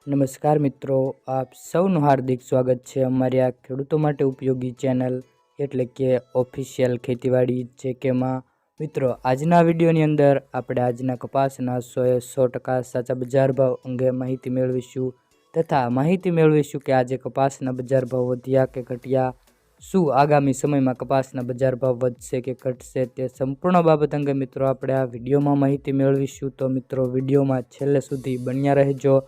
નમસ્કાર મિત્રો, આપ સૌનું હાર્દિક સ્વાગત છે અમારી આ ખેડૂતો માટે ઉપયોગી ચેનલ એટલે કે ઓફિશિયલ ખેતીવાડી જેકેમાં. મિત્રો, આજના વિડીયોની અંદર આપણે આજના કપાસના 100% સાચા બજાર ભાવ અંગે માહિતી મેળવીશું તથા માહિતી મેળવીશું કે આજે કપાસના બજાર ભાવ વધ્યા કે ઘટ્યા, શું આગામી સમયમાં કપાસના બજાર ભાવ વધશે કે ઘટશે, તે સંપૂર્ણ બાબત અંગે મિત્રો આપણે આ વિડીયોમાં માહિતી મેળવીશું. તો મિત્રો, વિડીયોમાં છેલ્લે સુધી બન્યા રહેજો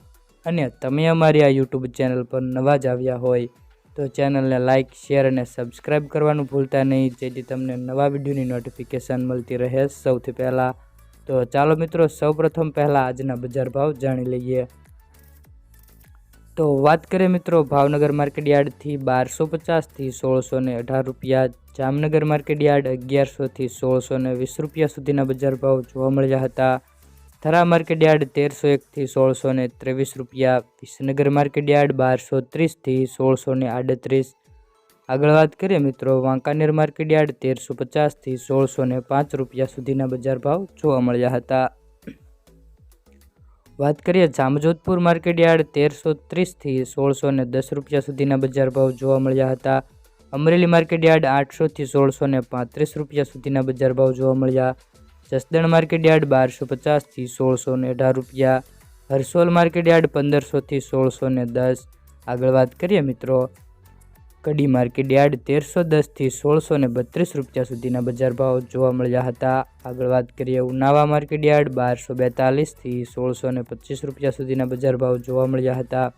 અને તમે અમારી આ યુટ્યુબ ચેનલ પર નવા જ આવ્યા હોય તો ચેનલને લાઇક, શેર અને સબસ્ક્રાઈબ કરવાનું ભૂલતા નહીં, જેથી તમને નવા વિડીયોની નોટિફિકેશન મળતી રહે સૌથી પહેલાં. તો ચાલો મિત્રો, સૌપ્રથમ પહેલાં આજના બજાર ભાવ જાણી લઈએ. તો વાત કરીએ મિત્રો, ભાવનગર માર્કેટયાર્ડથી 1250 થી 1618 રૂપિયા, જામનગર માર્કેટયાર્ડ 1100 થી 1620 રૂપિયા સુધીના બજાર ભાવ જોવા મળ્યા હતા. થરા માર્કેટયાર્ડ 1301 થી 1623 રૂપિયા, વિસનગર માર્કેટયાર્ડ 1230 થી 1638. આગળ વાત કરીએ મિત્રો, વાંકાનેર માર્કેટયાર્ડ 1350 થી 1605 રૂપિયા સુધીના બજાર ભાવ જોવા મળ્યા હતા. વાત કરીએ જામજોધપુર માર્કેટયાર્ડ 1330 થી 1610 રૂપિયા સુધીના બજાર ભાવ જોવા મળ્યા હતા. અમરેલી માર્કેટયાર્ડ 800 થી 1635 રૂપિયા સુધીના બજાર ભાવ જોવા મળ્યા. જસદણ માર્કેટયાર્ડ 1250 થી 1618 રૂપિયા, હરસોલ માર્કેટયાર્ડ 1500 થી 1610. આગળ વાત કરીએ મિત્રો, કડી માર્કેટયાર્ડ 1310 થી 1632 રૂપિયા સુધીના બજાર ભાવ જોવા મળ્યા હતા. આગળ વાત કરીએ ઉનાવા માર્કેટયાર્ડ 1242 થી 1625 રૂપિયા સુધીના બજાર ભાવ જોવા મળ્યા હતા.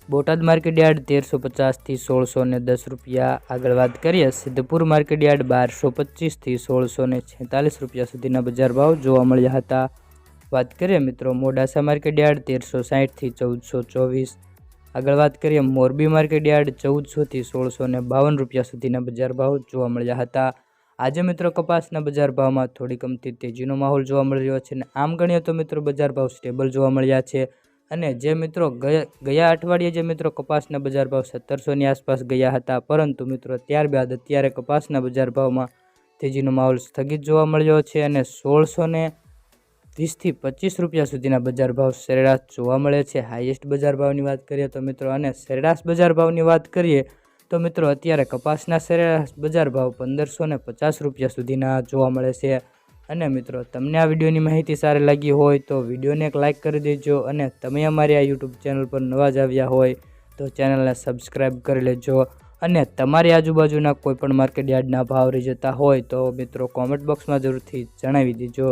બોટાદ માર્કેટયાર્ડ 1350 થી 1610 રૂપિયા. આગળ વાત કરીએ સિદ્ધપુર માર્કેટયાર્ડ 1225 થી 1646 રૂપિયા સુધીના બજાર ભાવ જોવા મળ્યા હતા. વાત કરીએ મિત્રો, મોડાસા માર્કેટયાર્ડ 1360 થી 1424. આગળ વાત કરીએ મોરબી માર્કેટયાર્ડ 1400 થી 1652 રૂપિયા સુધીના બજાર ભાવ જોવા મળ્યા હતા. આજે મિત્રો કપાસના બજાર ભાવમાં થોડી કમતી તેજીનો માહોલ જોવા મળી રહ્યો છે અને આમ ગણીએ તો મિત્રો બજાર ભાવ સ્ટેબલ જોવા મળ્યા છે. અને જે મિત્રો ગયા અઠવાડિયે જે મિત્રો કપાસના બજાર ભાવ 1700ની આસપાસ ગયા હતા, પરંતુ મિત્રો ત્યારબાદ અત્યારે કપાસના બજાર ભાવમાં તેજીનો માહોલ સ્થગિત જોવા મળ્યો છે અને 1620 થી 25 રૂપિયા સુધીના બજાર ભાવ સરેરાશ જોવા મળે છે. હાઈએસ્ટ બજાર ભાવની વાત કરીએ તો મિત્રો અને સરેરાશ બજાર ભાવની વાત કરીએ તો મિત્રો અત્યારે કપાસના સરેરાશ બજાર ભાવ 1550 રૂપિયા સુધીના જોવા મળે છે. અને મિત્રો, તમને આ વિડીયોની માહિતી સારી લાગી હોય તો વિડીયોને એક લાઇક કરી દેજો અને તમે અમારી આ યુટ્યુબ ચેનલ પર નવા જ આવ્યા હોય તો ચેનલને સબસ્ક્રાઈબ કરી લેજો. અને તમારી આજુબાજુના કોઈપણ માર્કેટ યાર્ડના ભાવ રહી જતા હોય તો મિત્રો કોમેન્ટ બોક્સમાં જરૂરથી જણાવી દેજો.